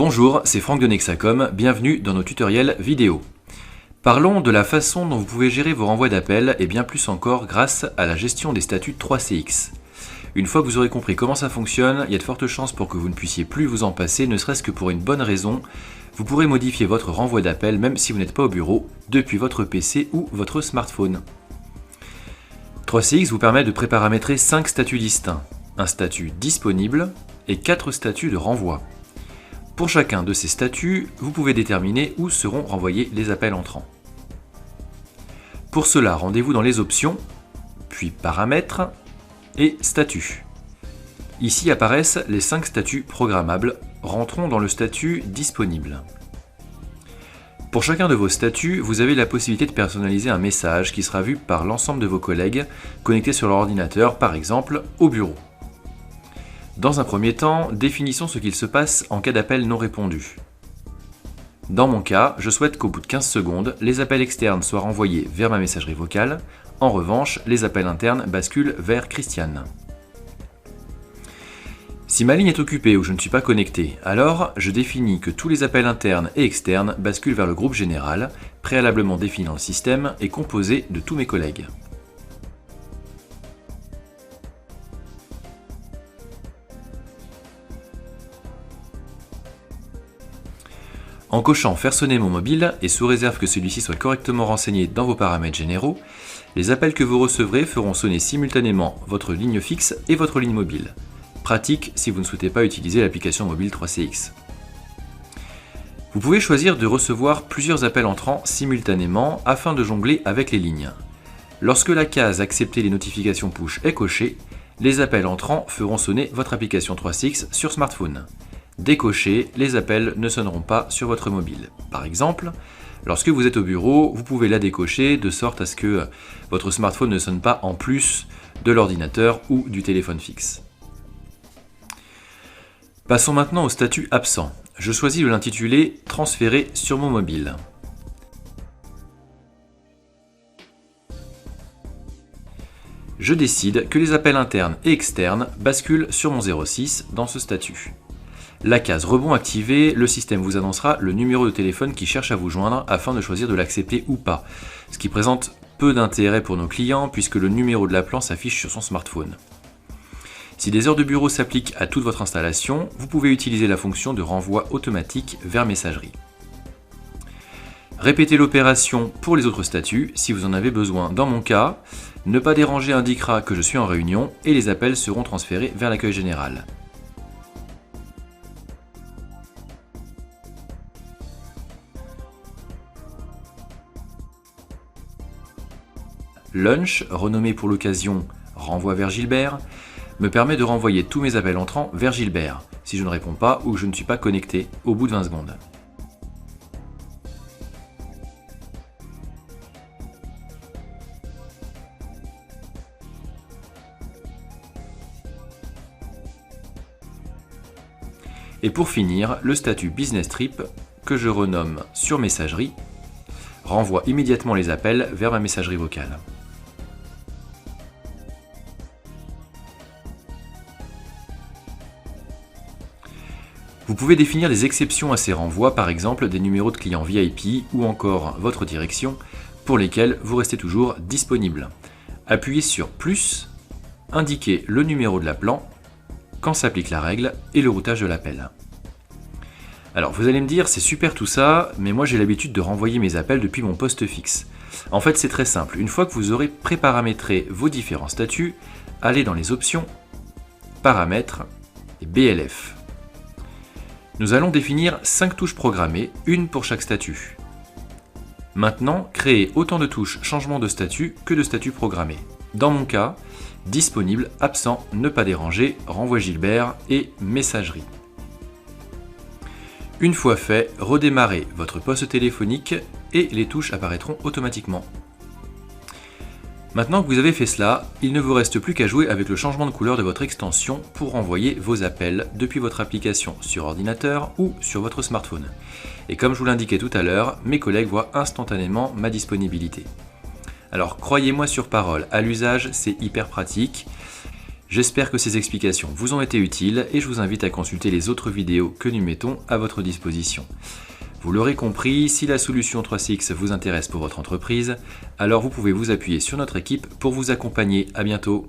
Bonjour, c'est Franck de Nexacom, bienvenue dans nos tutoriels vidéo. Parlons de la façon dont vous pouvez gérer vos renvois d'appels et bien plus encore grâce à la gestion des statuts 3CX. Une fois que vous aurez compris comment ça fonctionne, il y a de fortes chances pour que vous ne puissiez plus vous en passer, ne serait-ce que pour une bonne raison. Vous pourrez modifier votre renvoi d'appel même si vous n'êtes pas au bureau, depuis votre PC ou votre smartphone. 3CX vous permet de préparamétrer 5 statuts distincts, un statut disponible et 4 statuts de renvoi. Pour chacun de ces statuts, vous pouvez déterminer où seront renvoyés les appels entrants. Pour cela, rendez-vous dans les options, puis paramètres et statuts. Ici apparaissent les 5 statuts programmables, rentrons dans le statut disponible. Pour chacun de vos statuts, vous avez la possibilité de personnaliser un message qui sera vu par l'ensemble de vos collègues connectés sur leur ordinateur, par exemple au bureau. Dans un premier temps, définissons ce qu'il se passe en cas d'appel non répondu. Dans mon cas, je souhaite qu'au bout de 15 secondes, les appels externes soient renvoyés vers ma messagerie vocale. En revanche, les appels internes basculent vers Christiane. Si ma ligne est occupée ou je ne suis pas connecté, alors je définis que tous les appels internes et externes basculent vers le groupe général, préalablement défini dans le système et composé de tous mes collègues. En cochant « Faire sonner mon mobile » et sous réserve que celui-ci soit correctement renseigné dans vos paramètres généraux, les appels que vous recevrez feront sonner simultanément votre ligne fixe et votre ligne mobile. Pratique si vous ne souhaitez pas utiliser l'application mobile 3CX. Vous pouvez choisir de recevoir plusieurs appels entrants simultanément afin de jongler avec les lignes. Lorsque la case « Accepter les notifications push » est cochée, les appels entrants feront sonner votre application 3CX sur smartphone. Décoché, les appels ne sonneront pas sur votre mobile. Par exemple, lorsque vous êtes au bureau, vous pouvez la décocher de sorte à ce que votre smartphone ne sonne pas en plus de l'ordinateur ou du téléphone fixe. Passons maintenant au statut absent. Je choisis de l'intituler « Transférer sur mon mobile ». Je décide que les appels internes et externes basculent sur mon 06 dans ce statut. La case rebond activée, le système vous annoncera le numéro de téléphone qui cherche à vous joindre afin de choisir de l'accepter ou pas, ce qui présente peu d'intérêt pour nos clients puisque le numéro de l'appelant s'affiche sur son smartphone. Si des heures de bureau s'appliquent à toute votre installation, vous pouvez utiliser la fonction de renvoi automatique vers messagerie. Répétez l'opération pour les autres statuts si vous en avez besoin. Dans mon cas, ne pas déranger indiquera que je suis en réunion et les appels seront transférés vers l'accueil général. Lunch, renommé pour l'occasion Renvoi vers Gilbert, me permet de renvoyer tous mes appels entrants vers Gilbert, si je ne réponds pas ou que je ne suis pas connecté au bout de 20 secondes. Et pour finir, le statut Business Trip, que je renomme sur messagerie, renvoie immédiatement les appels vers ma messagerie vocale. Vous pouvez définir des exceptions à ces renvois, par exemple des numéros de clients VIP ou encore votre direction, pour lesquels vous restez toujours disponible. Appuyez sur plus, indiquez le numéro de l'appelant, quand s'applique la règle et le routage de l'appel. Alors vous allez me dire, c'est super tout ça, mais moi j'ai l'habitude de renvoyer mes appels depuis mon poste fixe. En fait c'est très simple, une fois que vous aurez préparamétré vos différents statuts, allez dans les options, paramètres et BLF. Nous allons définir 5 touches programmées, une pour chaque statut. Maintenant, créez autant de touches changement de statut que de statuts programmés. Dans mon cas, disponible, absent, ne pas déranger, renvoi Gilbert et messagerie. Une fois fait, redémarrez votre poste téléphonique et les touches apparaîtront automatiquement. Maintenant que vous avez fait cela, il ne vous reste plus qu'à jouer avec le changement de couleur de votre extension pour renvoyer vos appels depuis votre application sur ordinateur ou sur votre smartphone. Et comme je vous l'indiquais tout à l'heure, mes collègues voient instantanément ma disponibilité. Alors croyez-moi sur parole, à l'usage c'est hyper pratique. J'espère que ces explications vous ont été utiles et je vous invite à consulter les autres vidéos que nous mettons à votre disposition. Vous l'aurez compris, si la solution 3CX vous intéresse pour votre entreprise, alors vous pouvez vous appuyer sur notre équipe pour vous accompagner. À bientôt.